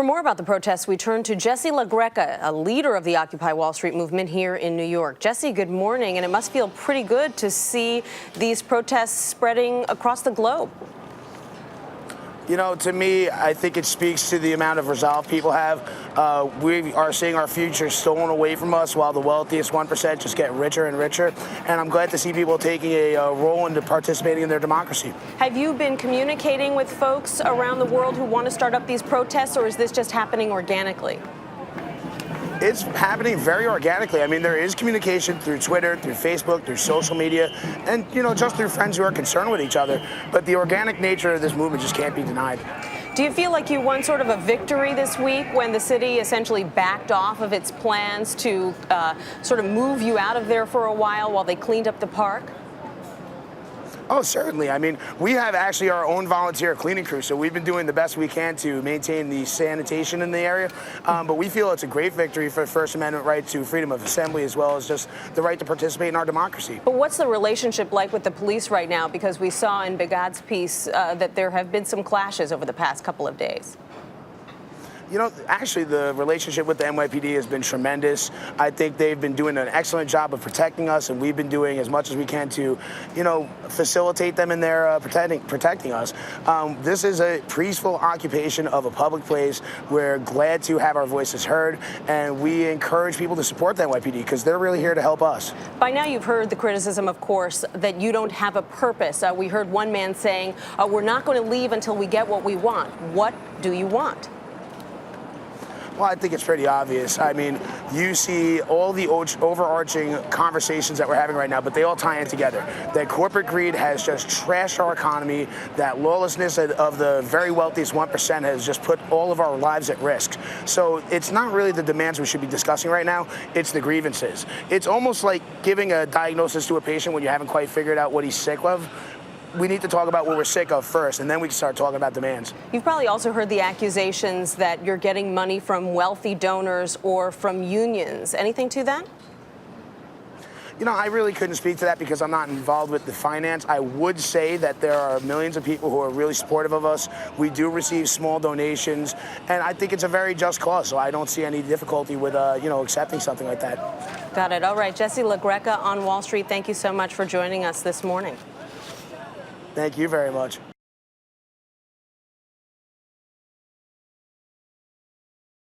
For more about the protests, we turn to Jesse Lagreca, a leader of the Occupy Wall Street movement here in New York. Jesse, good morning, and it must feel pretty good to see these protests spreading across the globe. You know, to me, I think it speaks to the amount of resolve people have. We are seeing our future stolen away from us while the wealthiest 1% just get richer and richer. And I'm glad to see people taking a role into participating in their democracy. Have you been communicating with folks around the world who want to start up these protests, or is this just happening organically? It's happening very organically. I mean, there is communication through Twitter, through Facebook, through social media, and, you know, just through friends who are concerned with each other. But the organic nature of this movement just can't be denied. Do you feel like you won sort of a victory this week when the city essentially backed off of its plans to sort of move you out of there for a while they cleaned up the park? Oh, certainly. I mean, we have actually our own volunteer cleaning crew, so we've been doing the best we can to maintain the sanitation in the area. But we feel it's a great victory for the First Amendment right to freedom of assembly, as well as just the right to participate in our democracy. But what's the relationship like with the police right now? Because we saw in Bigad's piece that there have been some clashes over the past couple of days. You know, actually, the relationship with the NYPD has been tremendous. I think they've been doing an excellent job of protecting us, and we've been doing as much as we can to, you know, facilitate them in their protecting us. This is a peaceful occupation of a public place. We're glad to have our voices heard, and we encourage people to support the NYPD because they're really here to help us. By now, you've heard the criticism, of course, that you don't have a purpose. We heard one man saying, we're not going to leave until we get what we want. What do you want? Well, I think it's pretty obvious. I mean, you see all the overarching conversations that we're having right now, but they all tie in together. That corporate greed has just trashed our economy. That lawlessness of the very wealthiest 1% has just put all of our lives at risk. So it's not really the demands we should be discussing right now. It's the grievances. It's almost like giving a diagnosis to a patient when you haven't quite figured out what he's sick of. We need to talk about what we're sick of first, and then we can start talking about demands. You've probably also heard the accusations that you're getting money from wealthy donors or from unions. Anything to that? You know, I really couldn't speak to that because I'm not involved with the finance. I would say that there are millions of people who are really supportive of us. We do receive small donations, and I think it's a very just cause, so I don't see any difficulty with, you know, accepting something like that. Got it. All right. Jesse Lagreca on Wall Street, thank you so much for joining us this morning. Thank you very much.